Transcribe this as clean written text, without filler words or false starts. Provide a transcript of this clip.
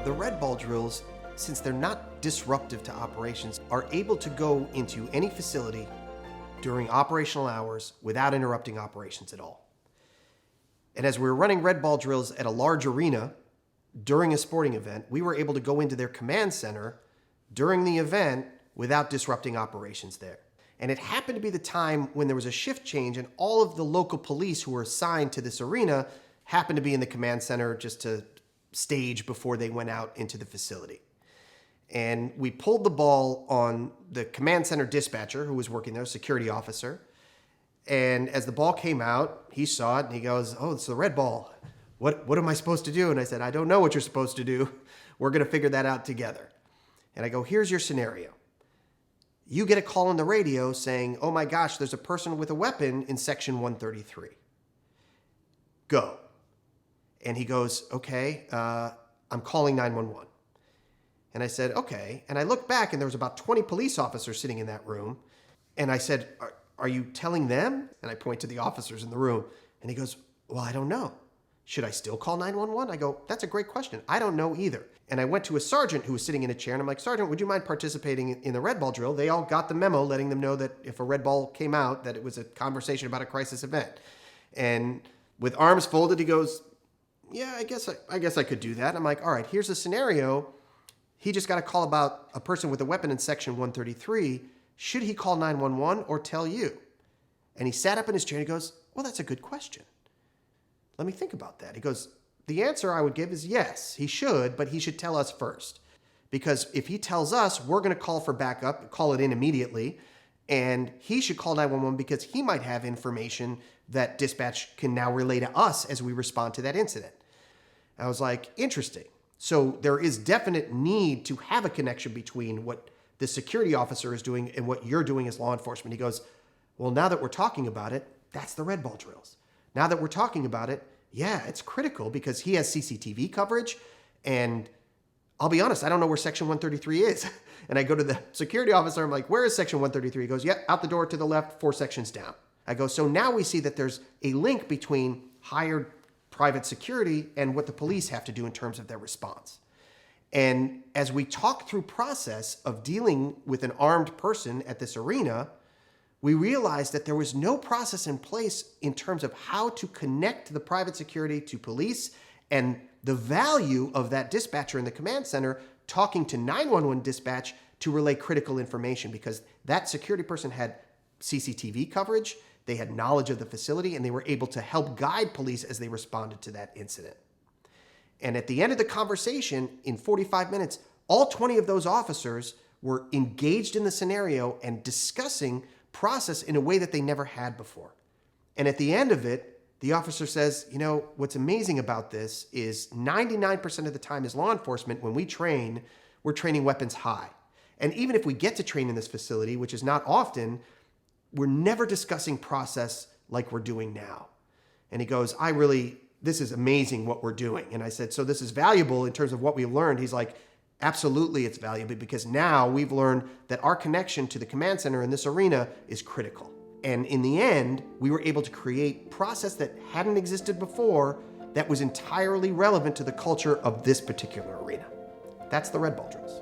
The red ball drills, since they're not disruptive to operations, are able to go into any facility during operational hours without interrupting operations at all. And as we were running red ball drills at a large arena during a sporting event, we were able to go into their command center during the event without disrupting operations there. And it happened to be the time when there was a shift change and all of the local police who were assigned to this arena happened to be in the command center just to stage before they went out into the facility. And we pulled the ball on the command center dispatcher who was working there, security officer. And as the ball came out, he saw it and he goes, "Oh, it's the red ball. What am I supposed to do?" And I said, "I don't know what you're supposed to do. We're going to figure that out together." And I go, "Here's your scenario. You get a call on the radio saying, 'Oh my gosh, there's a person with a weapon in section 133. Go.'" And he goes, "Okay, I'm calling 911. And I said, "Okay." And I looked back and there was about 20 police officers sitting in that room. And I said, are you telling them?" And I point to the officers in the room. And he goes, "Well, I don't know. Should I still call 911? I go, "That's a great question. I don't know either." And I went to a sergeant who was sitting in a chair and I'm like, "Sergeant, would you mind participating in the red ball drill?" They all got the memo letting them know that if a red ball came out, that it was a conversation about a crisis event. And with arms folded, he goes, "Yeah, I guess I could do that." I'm like, "All right, here's the scenario. He just got a call about a person with a weapon in section 133. Should he call 911 or tell you?" And he sat up in his chair and he goes, "Well, that's a good question. Let me think about that." He goes, "The answer I would give is yes, he should, but he should tell us first. Because if he tells us, we're going to call for backup, call it in immediately, and he should call 911 because he might have information that dispatch can now relay to us as we respond to that incident." I was like, interesting. So there is definite need to have a connection between what the security officer is doing and what you're doing as law enforcement. He goes, "Well, now that we're talking about it, that's the red ball drills. Now that we're talking about it, yeah, it's critical because he has CCTV coverage. And I'll be honest, I don't know where section 133 is." And I go to the security officer. I'm like, "Where is section 133? He goes, "Yeah, out the door to the left, 4 sections down." I go, "So now we see that there's a link between hired private security and what the police have to do in terms of their response." And as we talk through process of dealing with an armed person at this arena, we realized that there was no process in place in terms of how to connect the private security to police and the value of that dispatcher in the command center talking to 911 dispatch to relay critical information, because that security person had CCTV coverage, they had knowledge of the facility, and they were able to help guide police as they responded to that incident. And at the end of the conversation, in 45 minutes, all 20 of those officers were engaged in the scenario and discussing process in a way that they never had before. And at the end of it, the officer says, "You know, what's amazing about this is 99% of the time as law enforcement, when we train, we're training weapons high. And even if we get to train in this facility, which is not often, we're never discussing process like we're doing now." And he goes, "This is amazing what we're doing." And I said, "So this is valuable in terms of what we've learned?" He's like, "Absolutely, it's valuable because now we've learned that our connection to the command center in this arena is critical." And in the end, we were able to create process that hadn't existed before that was entirely relevant to the culture of this particular arena. That's the red ball drills.